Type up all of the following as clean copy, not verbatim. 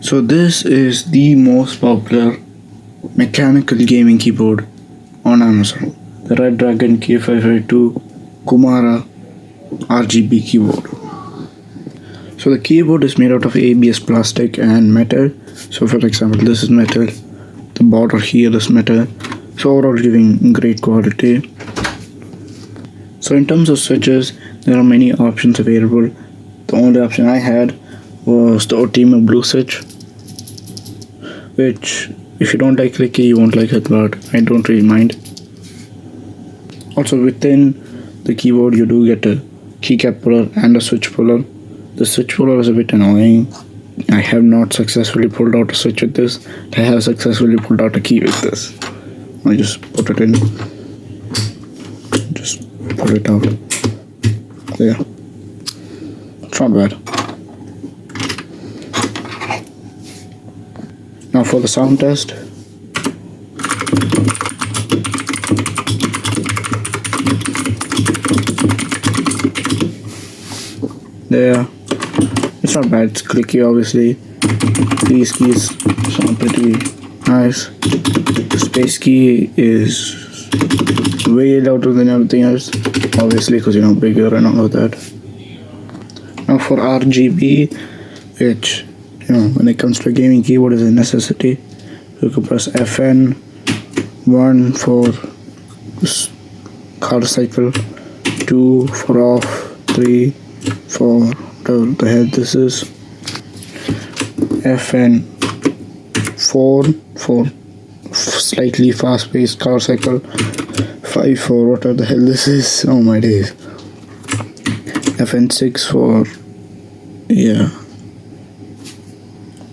So this is the most popular mechanical gaming keyboard on Amazon. The Redragon K552 Kumara RGB keyboard. So the keyboard is made out of ABS plastic and metal. So for example, this is metal. The border here is metal. So overall giving great quality. So in terms of switches, there are many options available. The only option I had was the Ultimate Blue switch, which if you don't like clicky you won't like it, but I don't really mind. Also within the keyboard you do get a keycap puller and a switch puller. The switch puller is a bit annoying. I have not successfully pulled out a switch with this. I have successfully pulled out a key with this. I just put it in, just pull it out. There. It's not bad. Now for the sound test. There. It's not bad, it's clicky obviously. These keys sound pretty nice. The space key is way louder than everything else, obviously, because bigger and all of that. Now for RGB, which when it comes to a gaming keyboard is a necessity. You can press FN 1 for color cycle, 2 for off, 3 for whatever the hell this is, FN 4 for slightly fast paced color cycle, 5 for whatever the hell this is, oh my days, FN 6 for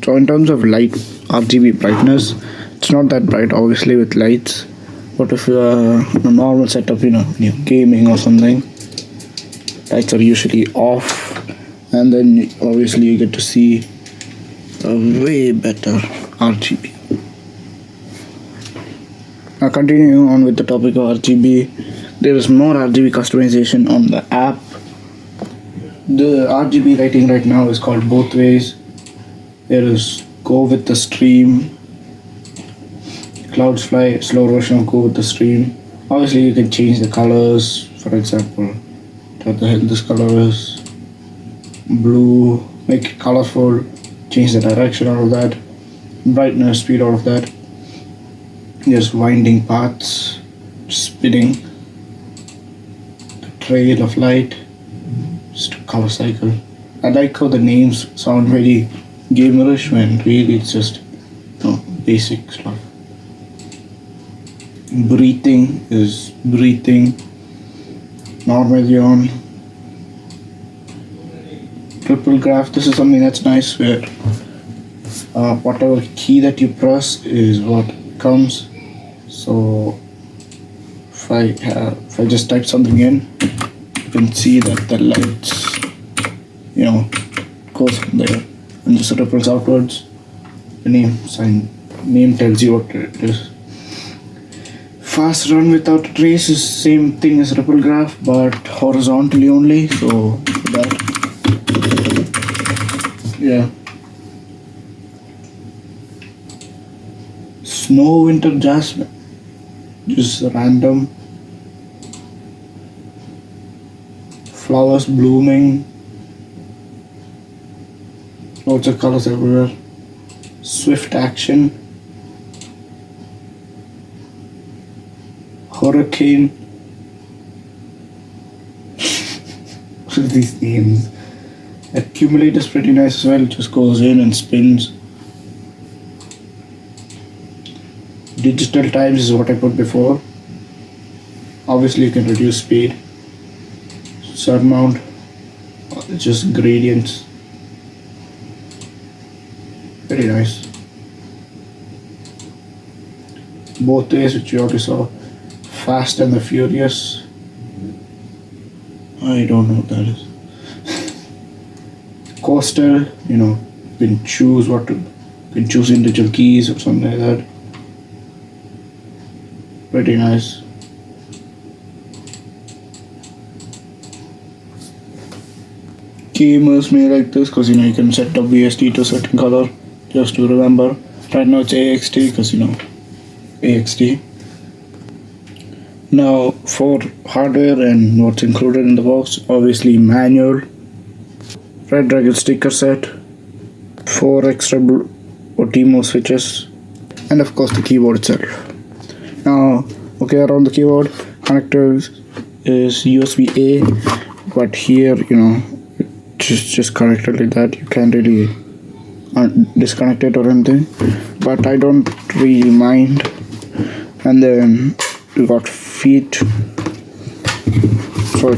So in terms of light RGB brightness, it's not that bright obviously with lights, but if you're in a normal setup, when you're gaming or something, lights are usually off, and then obviously you get to see a way better RGB. Now continuing on with the topic of RGB, there is more RGB customization on the app. The RGB lighting right now is called both ways. There is go with the stream, Clouds Fly, slow version of go with the stream. Obviously you can change the colors, for example, what the hell this color is, blue, make it colorful, change the direction, all of that, brightness, speed, all of that. There's winding paths, spinning, the trail of light, just a color cycle. I like how the names sound very gamerish when really it's just basic stuff. Breathing is breathing, normally on. Triple graph, this is something that's nice where whatever key that you press is what comes. So if I just type something in, you can see that the lights goes from there and just ripples outwards. The name tells you what it is. Fast run without a trace is same thing as ripple graph, but horizontally only, so that Snow Winter Jasmine, just random flowers blooming, lots of colors everywhere. Swift action, hurricane. What are these names? Accumulate is pretty nice as well, it just goes in and spins. Digital times is what I put before. Obviously you can reduce speed. Surmount, it's just gradients. Very nice. Both ways, which you already saw. Fast and the Furious. I don't know what that is. Coaster, you can choose individual keys or something like that. Pretty nice. Gamers may like this because you can set WSD to a certain color. just to remember. Right now it's AXT because AXT. Now for hardware and what's included in the box, obviously manual, Redragon sticker set, 4 extra Otimo switches, and of course the keyboard itself. Now, okay, around the keyboard connectors is USB A, but here just connected like that. You can't really disconnect it or anything, but I don't really mind. And then we got feet, so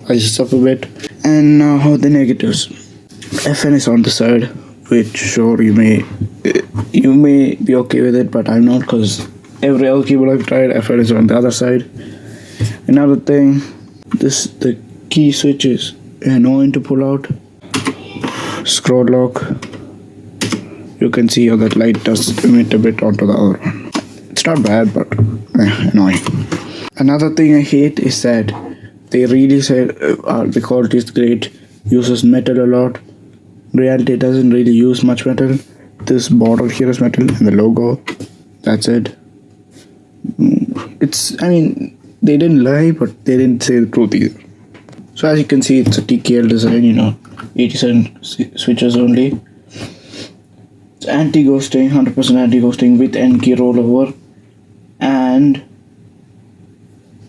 ices up a bit. And now the negatives. FN is on the side, which sure you may be okay with it, but I'm not, because every other keyboard I've tried, FN is on the other side. Another thing, the key switch is annoying to pull out. Scroll lock. You can see how that light does emit a bit onto the other one. It's not bad, but annoying. Another thing I hate is that they really said the quality is great, uses metal a lot. In reality, it doesn't really use much metal. This border here is metal and the logo, that's it. They didn't lie, but they didn't say the truth either. So as you can see, it's a TKL design, 87 switches only. It's anti-ghosting, 100% anti-ghosting with N-key rollover. And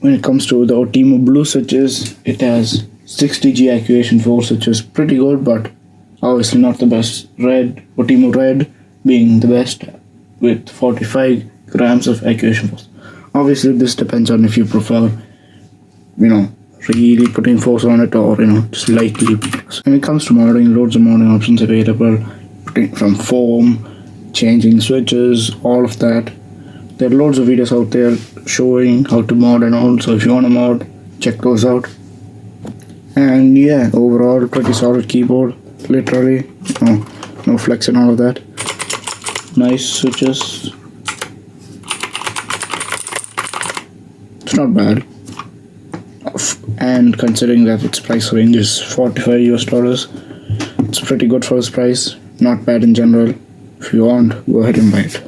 when it comes to the Otimo blue switches, it has 60G activation force, which is pretty good, but obviously not the best. Otimo red being the best with 45 grams of activation force. Obviously this depends on if you prefer, really putting force on it, or just lightly. When it comes to modding, loads of modding options available, from foam, changing switches, all of that. There are loads of videos out there showing how to mod and all, so if you want to mod, check those out. And yeah, overall pretty solid keyboard, literally, no flex and all of that. Nice switches. It's not bad, and considering that its price range is $45 US, it's pretty good for its price. Not bad in general. If you want, go ahead and buy it.